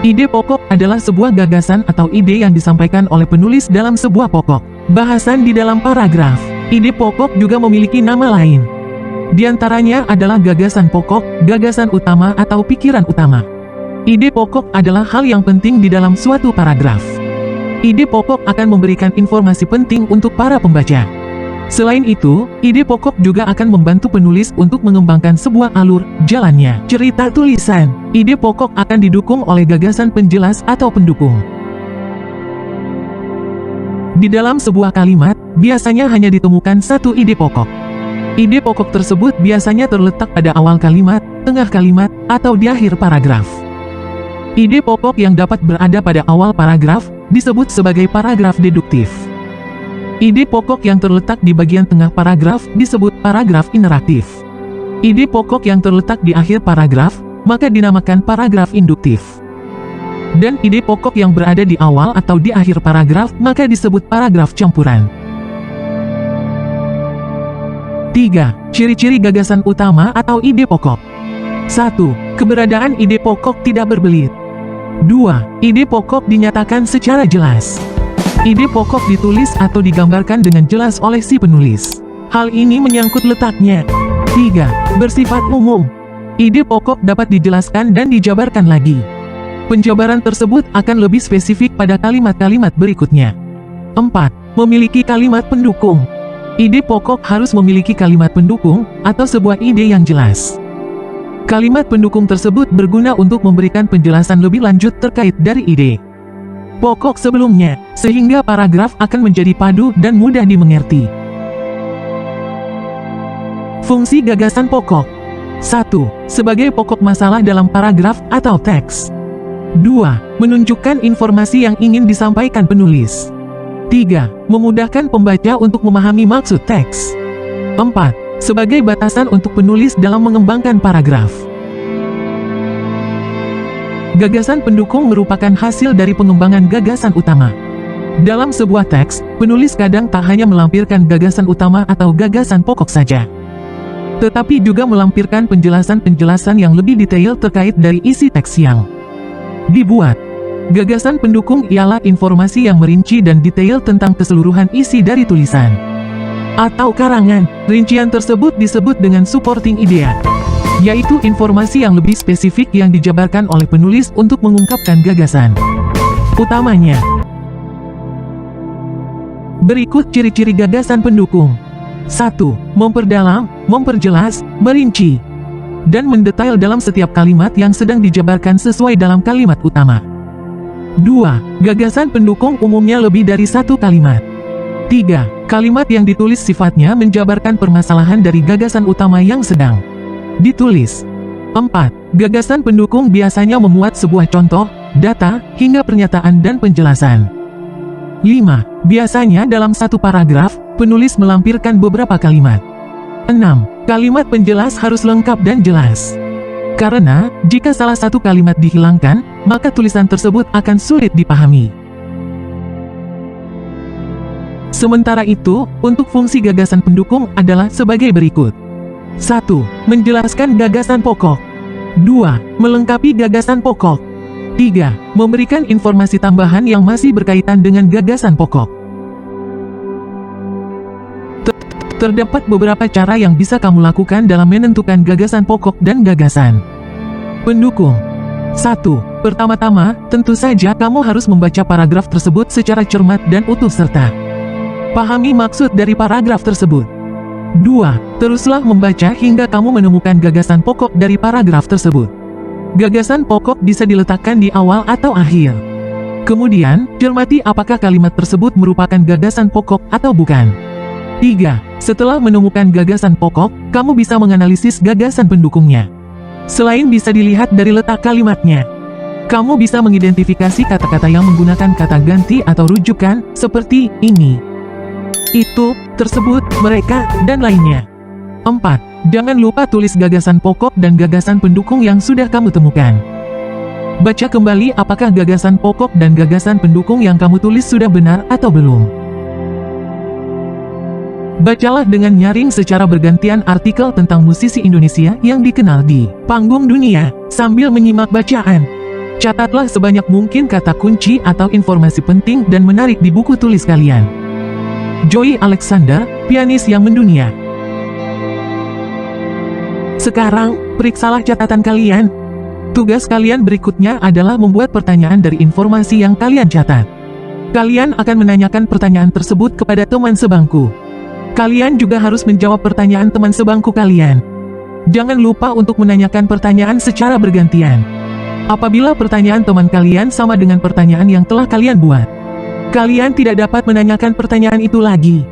Ide pokok adalah sebuah gagasan atau ide yang disampaikan oleh penulis dalam sebuah pokok bahasan di dalam paragraf. Ide pokok juga memiliki nama lain. Di antaranya adalah gagasan pokok, gagasan utama atau pikiran utama. Ide pokok adalah hal yang penting di dalam suatu paragraf. Ide pokok akan memberikan informasi penting untuk para pembaca. Selain itu, ide pokok juga akan membantu penulis untuk mengembangkan sebuah alur, jalannya, cerita tulisan. Ide pokok akan didukung oleh gagasan penjelas atau pendukung. Di dalam sebuah kalimat, biasanya hanya ditemukan satu ide pokok. Ide pokok tersebut biasanya terletak pada awal kalimat, tengah kalimat, atau di akhir paragraf. Ide pokok yang dapat berada pada awal paragraf disebut sebagai paragraf deduktif. Ide pokok yang terletak di bagian tengah paragraf disebut paragraf interaktif. Ide pokok yang terletak di akhir paragraf maka dinamakan paragraf induktif. Dan ide pokok yang berada di awal atau di akhir paragraf maka disebut paragraf campuran. 3. Ciri-ciri gagasan utama atau ide pokok. 1. Keberadaan ide pokok tidak berbelit. 2. Ide pokok dinyatakan secara jelas. Ide pokok ditulis atau digambarkan dengan jelas oleh si penulis. Hal ini menyangkut letaknya. 3. Bersifat umum. Ide pokok dapat dijelaskan dan dijabarkan lagi. Penjabaran tersebut akan lebih spesifik pada kalimat-kalimat berikutnya. 4. Memiliki kalimat pendukung. Ide pokok harus memiliki kalimat pendukung atau sebuah ide yang jelas. Kalimat pendukung tersebut berguna untuk memberikan penjelasan lebih lanjut terkait dari ide pokok sebelumnya, sehingga paragraf akan menjadi padu dan mudah dimengerti. Fungsi gagasan pokok. 1. Sebagai pokok masalah dalam paragraf atau teks. 2. Menunjukkan informasi yang ingin disampaikan penulis. 3. Memudahkan pembaca untuk memahami maksud teks. 4. Sebagai batasan untuk penulis dalam mengembangkan paragraf. Gagasan pendukung merupakan hasil dari pengembangan gagasan utama. Dalam sebuah teks, penulis kadang tak hanya melampirkan gagasan utama atau gagasan pokok saja, tetapi juga melampirkan penjelasan-penjelasan yang lebih detail terkait dari isi teks yang dibuat. Gagasan pendukung ialah informasi yang merinci dan detail tentang keseluruhan isi dari tulisan atau karangan. Rincian tersebut disebut dengan supporting idea, yaitu informasi yang lebih spesifik yang dijabarkan oleh penulis untuk mengungkapkan gagasan utamanya. Berikut ciri-ciri gagasan pendukung. 1. Memperdalam, memperjelas, merinci, dan mendetail dalam setiap kalimat yang sedang dijabarkan sesuai dalam kalimat utama. 2. Gagasan pendukung umumnya lebih dari satu kalimat. 3. Kalimat yang ditulis sifatnya menjabarkan permasalahan dari gagasan utama yang sedang ditulis. 4. Gagasan pendukung biasanya memuat sebuah contoh, data, hingga pernyataan dan penjelasan. 5. Biasanya dalam satu paragraf, penulis melampirkan beberapa kalimat. 6. Kalimat penjelas harus lengkap dan jelas. Karena, jika salah satu kalimat dihilangkan, maka tulisan tersebut akan sulit dipahami. Sementara itu, untuk fungsi gagasan pendukung adalah sebagai berikut. 1. Menjelaskan gagasan pokok. 2. Melengkapi gagasan pokok. 3. Memberikan informasi tambahan yang masih berkaitan dengan gagasan pokok. Terdapat beberapa cara yang bisa kamu lakukan dalam menentukan gagasan pokok dan gagasan pendukung. 1. Pertama-tama, tentu saja kamu harus membaca paragraf tersebut secara cermat dan utuh serta pahami maksud dari paragraf tersebut. 2. Teruslah membaca hingga kamu menemukan gagasan pokok dari paragraf tersebut. Gagasan pokok bisa diletakkan di awal atau akhir. Kemudian, cermati apakah kalimat tersebut merupakan gagasan pokok atau bukan. 3. Setelah menemukan gagasan pokok, kamu bisa menganalisis gagasan pendukungnya. Selain bisa dilihat dari letak kalimatnya, kamu bisa mengidentifikasi kata-kata yang menggunakan kata ganti atau rujukan, seperti ini, itu, tersebut, mereka, dan lainnya. 4. Jangan lupa tulis gagasan pokok dan gagasan pendukung yang sudah kamu temukan. Baca kembali apakah gagasan pokok dan gagasan pendukung yang kamu tulis sudah benar atau belum. Bacalah dengan nyaring secara bergantian artikel tentang musisi Indonesia yang dikenal di panggung dunia, sambil menyimak bacaan. Catatlah sebanyak mungkin kata kunci atau informasi penting dan menarik di buku tulis kalian. Joey Alexander, pianis yang mendunia. Sekarang, periksalah catatan kalian. Tugas kalian berikutnya adalah membuat pertanyaan dari informasi yang kalian catat. Kalian akan menanyakan pertanyaan tersebut kepada teman sebangku. Kalian juga harus menjawab pertanyaan teman sebangku kalian. Jangan lupa untuk menanyakan pertanyaan secara bergantian. Apabila pertanyaan teman kalian sama dengan pertanyaan yang telah kalian buat, kalian tidak dapat menanyakan pertanyaan itu lagi.